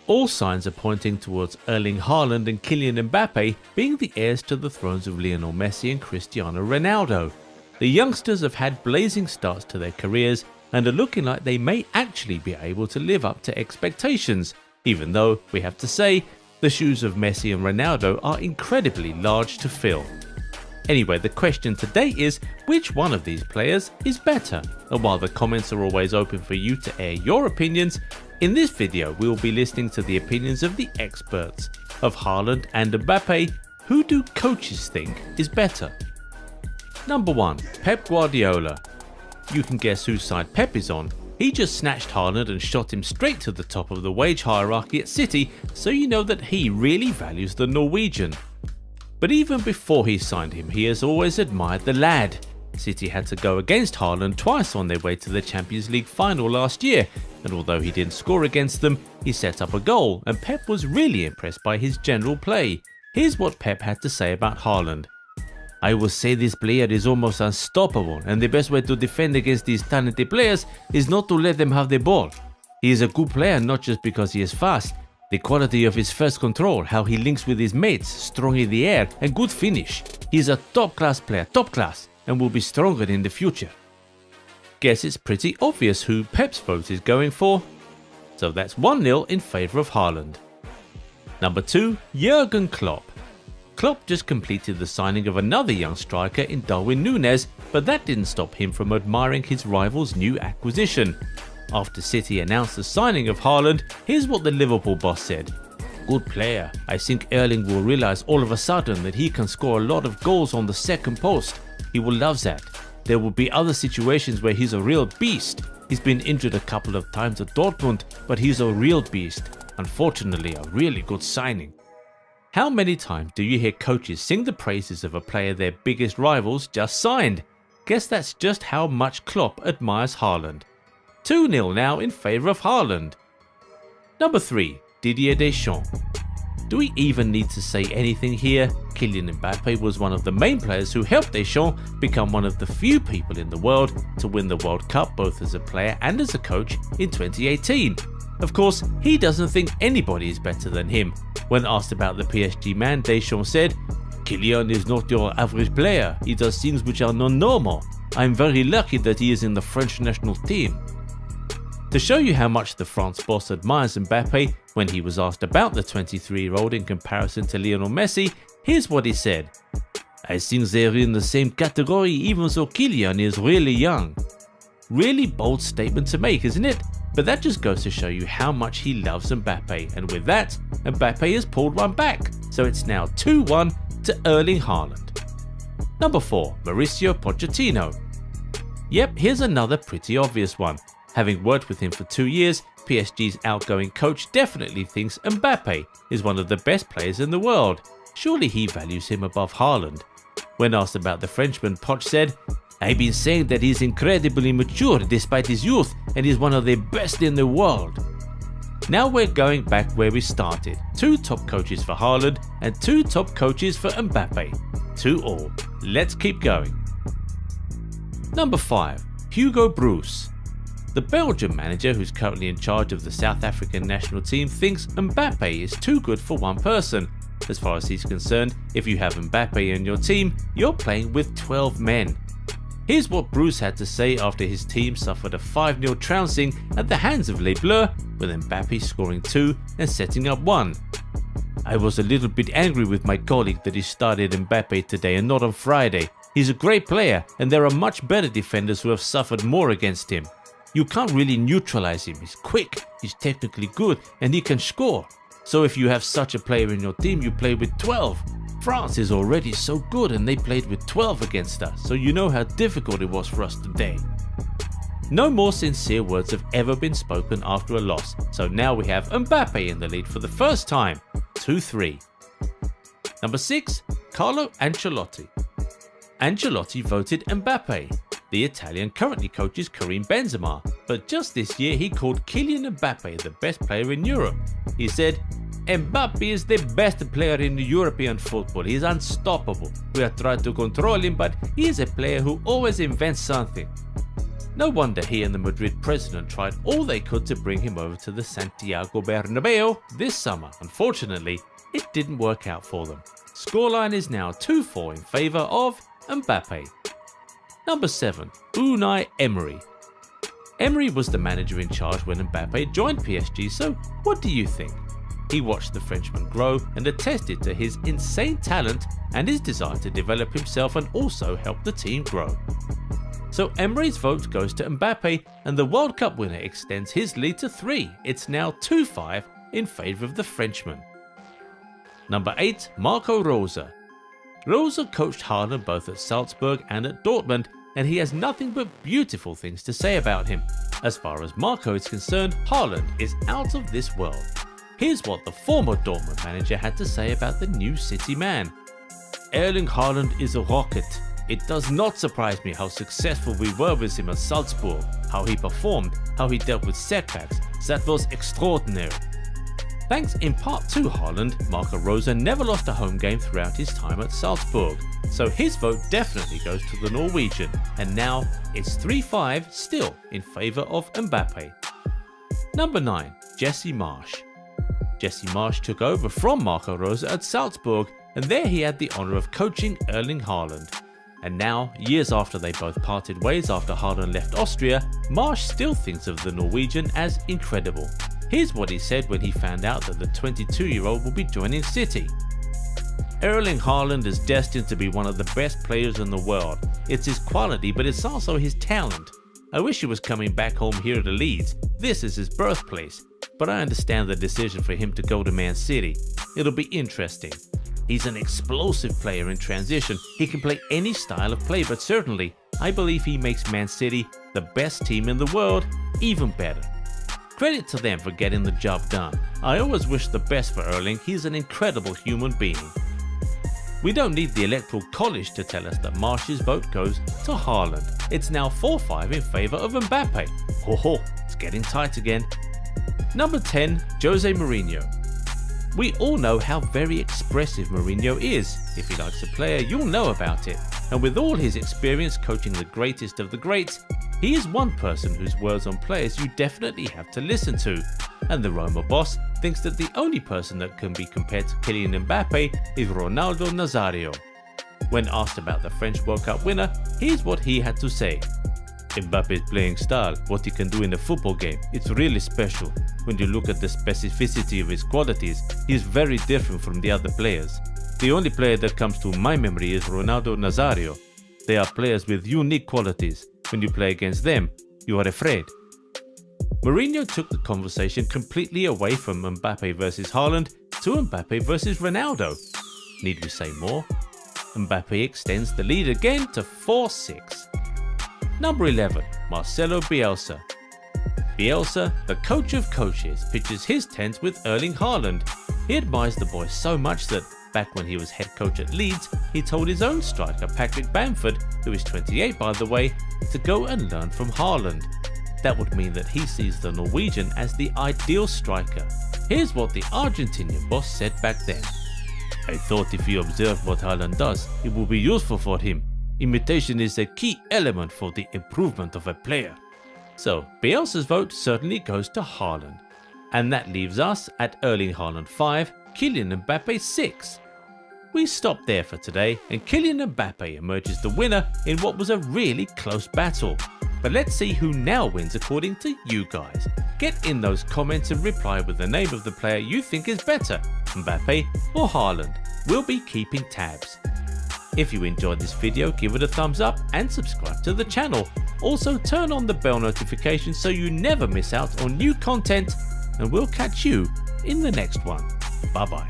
all signs are pointing towards Erling Haaland and Kylian Mbappe being the heirs to the thrones of Lionel Messi and Cristiano Ronaldo. The youngsters have had blazing starts to their careers and are looking like they may actually be able to live up to expectations, even though, we have to say, the shoes of Messi and Ronaldo are incredibly large to fill. Anyway, the question today is, which one of these players is better? And while the comments are always open for you to air your opinions, in this video we will be listening to the opinions of the experts. Of Haaland and Mbappe, who do coaches think is better? Number 1. Pep Guardiola. You can guess whose side Pep is on. He just snatched Haaland and shot him straight to the top of the wage hierarchy at City, so you know that he really values the Norwegian. But even before he signed him, he has always admired the lad. City had to go against Haaland twice on their way to the Champions League final last year, and although he didn't score against them, he set up a goal and Pep was really impressed by his general play. Here's what Pep had to say about Haaland. "I will say this player is almost unstoppable, and the best way to defend against these talented players is not to let them have the ball. He is a good player not just because he is fast. The quality of his first control, how he links with his mates, strong in the air and good finish. He is a top class player, top class, and will be stronger in the future." Guess it's pretty obvious who Pep's vote is going for. So that's 1-0 in favour of Haaland. Number 2. Jurgen Klopp. Klopp just completed the signing of another young striker in Darwin Núñez, but that didn't stop him from admiring his rival's new acquisition. After City announced the signing of Haaland, here's what the Liverpool boss said. "Good player. I think Erling will realise all of a sudden that he can score a lot of goals on the second post. He will love that. There will be other situations where he's a real beast. He's been injured a couple of times at Dortmund, but he's a real beast. Unfortunately, a really good signing." How many times do you hear coaches sing the praises of a player their biggest rivals just signed? Guess that's just how much Klopp admires Haaland. 2-0 now in favour of Haaland. Number 3. Didier Deschamps. Do we even need to say anything here? Kylian Mbappe was one of the main players who helped Deschamps become one of the few people in the world to win the World Cup both as a player and as a coach in 2018. Of course, he doesn't think anybody is better than him. When asked about the PSG man, Deschamps said, "Kylian is not your average player. He does things which are not normal. I'm very lucky that he is in the French national team." To show you how much the France boss admires Mbappe, when he was asked about the 23-year-old in comparison to Lionel Messi, here's what he said. "I think they're in the same category even though Kylian is really young." Really bold statement to make, isn't it? But that just goes to show you how much he loves Mbappe, and with that, Mbappe has pulled one back, so it's now 2-1 to Erling Haaland. Number 4. Mauricio Pochettino. Yep, here's another pretty obvious one. Having worked with him for 2 years, PSG's outgoing coach definitely thinks Mbappe is one of the best players in the world. Surely he values him above Haaland. When asked about the Frenchman, Poch said, "I've been saying that he's incredibly mature despite his youth and he's one of the best in the world." Now we're going back where we started. 2 top coaches for Haaland and 2 top coaches for Mbappe. 2-2. Let's keep going. Number 5. Hugo Broos. The Belgian manager, who's currently in charge of the South African national team, thinks Mbappe is too good for one person. As far as he's concerned, if you have Mbappe in your team, you're playing with 12 men. Here's what Bruce had to say after his team suffered a 5-0 trouncing at the hands of Les Bleus, with Mbappe scoring 2 and setting up 1. "I was a little bit angry with my colleague that he started Mbappe today and not on Friday. He's a great player and there are much better defenders who have suffered more against him. You can't really neutralize him. He's quick, he's technically good and he can score. So if you have such a player in your team, you play with 12. France is already so good and they played with 12 against us, so you know how difficult it was for us today." No more sincere words have ever been spoken after a loss, so now we have Mbappe in the lead for the first time, 2-3. Number 6. Carlo Ancelotti. Ancelotti voted Mbappe. The Italian currently coaches Karim Benzema, but just this year he called Kylian Mbappe the best player in Europe. He said, "Mbappe is the best player in European football. He is unstoppable. We have tried to control him, but he is a player who always invents something." No wonder he and the Madrid president tried all they could to bring him over to the Santiago Bernabeu this summer. Unfortunately, it didn't work out for them. Scoreline is now 2-4 in favour of Mbappe. Number 7. Unai Emery. Emery was the manager in charge when Mbappe joined PSG, so what do you think? He watched the Frenchman grow and attested to his insane talent and his desire to develop himself and also help the team grow. So Emery's vote goes to Mbappe and the World Cup winner extends his lead to 3. It's now 2-5 in favour of the Frenchman. Number 8. Marco Rose. Rose coached Haaland both at Salzburg and at Dortmund, and he has nothing but beautiful things to say about him. As far as Marco is concerned, Haaland is out of this world. Here's what the former Dortmund manager had to say about the new City man. Erling Haaland is a rocket. It does not surprise me how successful we were with him at Salzburg, how he performed, how he dealt with setbacks. That was extraordinary. Thanks in part to Haaland, Marco Rose never lost a home game throughout his time at Salzburg, so his vote definitely goes to the Norwegian, and now it's 3-5 still in favour of Mbappe. Number 9. Jesse Marsch. Jesse Marsch took over from Marco Rose at Salzburg, and there he had the honour of coaching Erling Haaland. And now, years after they both parted ways after Haaland left Austria, Marsch still thinks of the Norwegian as incredible. Here's what he said when he found out that the 22-year-old will be joining City. Erling Haaland is destined to be one of the best players in the world. It's his quality, but it's also his talent. I wish he was coming back home here to Leeds. This is his birthplace. But I understand the decision for him to go to Man City. It'll be interesting. He's an explosive player in transition. He can play any style of play, but certainly, I believe he makes Man City, the best team in the world, even better. Credit to them for getting the job done. I always wish the best for Erling. He's an incredible human being. We don't need the Electoral College to tell us that Marsch's vote goes to Haaland. It's now 4-5 in favour of Mbappe. Ho, it's getting tight again. Number 10. Jose Mourinho. We all know how very expressive Mourinho is. If he likes a player, you'll know about it. And with all his experience coaching the greatest of the greats, he is one person whose words on players you definitely have to listen to. And the Roma boss thinks that the only person that can be compared to Kylian Mbappe is Ronaldo Nazario. When asked about the French World Cup winner, here's what he had to say. Mbappe's playing style, what he can do in a football game, it's really special. When you look at the specificity of his qualities, he is very different from the other players. The only player that comes to my memory is Ronaldo Nazario. They are players with unique qualities. When you play against them, you are afraid. Mourinho took the conversation completely away from Mbappe versus Haaland to Mbappe versus Ronaldo. Need we say more? Mbappe extends the lead again to 4-6. Number 11. Marcelo Bielsa. Bielsa, the coach of coaches, pitches his tent with Erling Haaland. He admires the boy so much that, back when he was head coach at Leeds, he told his own striker Patrick Bamford, who is 28 by the way, to go and learn from Haaland. That would mean that he sees the Norwegian as the ideal striker. Here's what the Argentinian boss said back then. I thought if you observe what Haaland does, it will be useful for him. Imitation is a key element for the improvement of a player. So Bielsa's vote certainly goes to Haaland. And that leaves us at Erling Haaland 5, Kylian Mbappe 6. We stop there for today, and Kylian Mbappe emerges the winner in what was a really close battle. But let's see who now wins according to you guys. Get in those comments and reply with the name of the player you think is better, Mbappe or Haaland. We'll be keeping tabs. If you enjoyed this video, give it a thumbs up and subscribe to the channel. Also turn on the bell notification so you never miss out on new content, and we'll catch you in the next one. Bye bye.